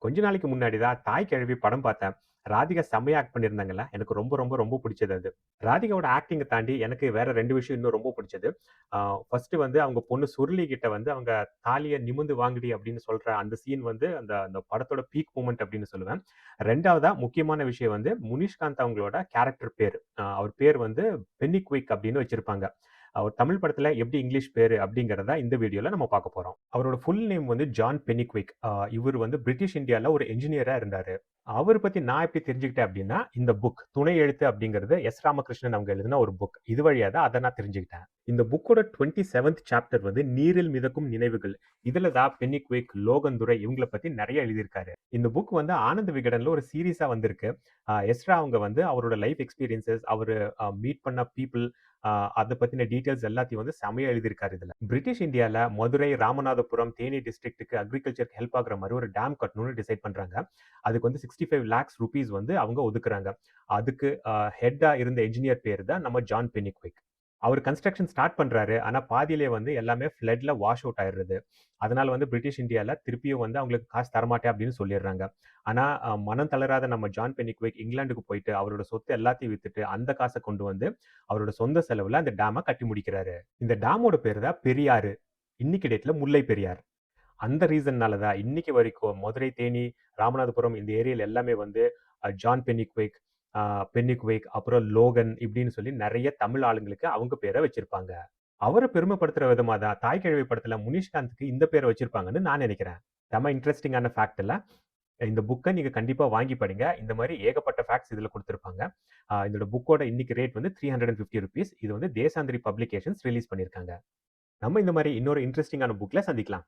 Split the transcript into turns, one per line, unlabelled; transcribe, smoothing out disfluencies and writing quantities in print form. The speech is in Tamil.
கொஞ்ச நாளைக்கு முன்னாடி தான் தாய் கிழவி படம் பார்த்தேன். ராதிகா செம்மையா ஆக்ட் பண்ணியிருந்தாங்கல்ல. எனக்கு ரொம்ப, ரொம்ப, ரொம்ப புடிச்சது அது. ராதிகாவோட ஆக்டிங்க தாண்டி எனக்கு வேற 2 விஷயம் இன்னும் ரொம்ப புடிச்சது. ஃபர்ஸ்ட்டு வந்து அவங்க பொண்ணு சுருளி கிட்ட வந்து அவங்க "தாலிய நிமிர்ந்து வாங்குடி" அப்படின்னு சொல்ற அந்த சீன் வந்து அந்த அந்த படத்தோட பீக் மொமெண்ட் அப்படின்னு சொல்லுவேன். 2வதா முக்கியமான விஷயம் வந்து முனிஷ்காந்த் அவங்களோட கேரக்டர் பேரு. அவர் பேர் வந்து பென்னிக்விக் அப்படின்னு வச்சிருப்பாங்க. அவர் தமிழ் படத்துல எப்படி இங்கிலீஷ் பேரு அப்படிங்கிறத இந்த வீடியோல நம்ம பார்க்க போறோம். அவரோட ஃபுல் நேம் வந்து ஜான் பென்னிக்விக். இவரு வந்து பிரிட்டிஷ் இந்தியால ஒரு என்ஜினியரா இருந்தாரு. அவர பத்தி நான் எப்படி தெரிஞ்சுக்கிட்டேன் அப்படின்னா, இந்த புக் துணை எழுத்து அப்படிங்கிறது எஸ். ராமகிருஷ்ணன் அவங்க எழுதின ஒரு புக். இது வழியா தான் அத நான் தெரிஞ்சுக்கிட்டேன். இந்த புக்கோட 27த் சாப்டர் வந்து நீரில் மிதக்கும் நினைவுகள். இதுல தான் பென்னிக்விக், லோகந்துரை இவங்கள பத்தி நெறைய எழுதியிருக்காரு. இந்த புக் வந்து ஆனந்த விகடன்ல ஒரு சீரிஸா வந்திருக்கு. எஸ்ரா அவங்க வந்து அவரோட லைஃப் எக்ஸ்பீரியன்ஸஸ், அவரு மீட் பண்ண பீப்பிள், அத பத்தின டீட்டெயில்ஸ் எல்லாத்தையும் வந்து செமையா எழுதியிருக்காரு இதுல. பிரிட்டிஷ் இந்தியால மதுரை, ராமநாதபுரம், தேனி டிஸ்ட்ரிக்ட்க்கு அக்ரிகல்ச்சருக்கு ஹெல்ப் ஆகுற மாரி ஒரு டேம் கட்டணும்னு டிசைட் பண்றாங்க. அதுக்கு வந்து 65 லாக்ஸ் ரூபீஸ் வந்து அவங்க ஒதுக்குறாங்க. அதுக்கு ஹெட்டா இருந்த என்ஜினியர் பேரு தான் நம்ம ஜான் பென்னிக்விக். அவரு கன்ஸ்ட்ரக்ஷன் ஸ்டார்ட் பண்றாரு. ஆனா பாதியிலே வந்து எல்லாமே ஃப்ளட்ல வாஷ் அவுட் ஆயிடுது. அதனால வந்து பிரிட்டிஷ் இந்தியால திருப்பியும் வந்து அவங்களுக்கு காசு தரமாட்டேன் அப்படின்னு சொல்லிடுறாங்க. ஆனா மனம் தளராத நம்ம ஜான் பென்னிக்விக் இங்கிலாந்துக்கு போயிட்டு அவரோட சொத்து எல்லாத்தையும் வித்துட்டு அந்த காச கொண்டு வந்து அவரோட சொந்த செலவுல அந்த டேம கட்டி முடிக்கிறாரு. இந்த டேமோட பேரு தான் பெரியாறு. இன்னைக்கு டேட்ல முல்லை பெரியார். அந்த ரீசன்னால தான் இன்னைக்கு வரைக்கும் மதுரை, தேனி, ராமநாதபுரம் இந்த ஏரியால எல்லாமே வந்து ஜான் பென்னிக்விக், அ பென்னிக்விக், அப்புறம் லோகன் இப்படின்னு சொல்லி நெறைய தமிழ் ஆளுங்களுக்கு அவங்க பேர வச்சிருப்பாங்க. அவர பெருமைப்படுத்துற விதமா தான் தாய் கிழவி படத்துல முனிஷ்காந்த்க்கு இந்த பேர வச்சிருப்பாங்கன்னு நான் நெனைக்கிறேன். செம்ம இன்ட்ரஸ்டிங்கான ஃபேக்ட் இல்ல? இந்த புக்க நீங்க கண்டிப்பா வாங்கி படிங்க. இந்த மாரி ஏகப்பட்ட ஃபேக்ட்ஸ் இதுல குடுத்திருப்பாங்க. இதோட புக்கோட இன்னைக்கு ரேட் வந்து ₹350. இது வந்து தேசாந்திரி பப்ளிகேஷன்ஸ் ரிலீஸ் பண்ணியிருக்காங்க. நம்ம இந்த மாரி இன்னொரு இன்ட்ரஸ்டிங்கான புக்ல சந்திக்கலாம்.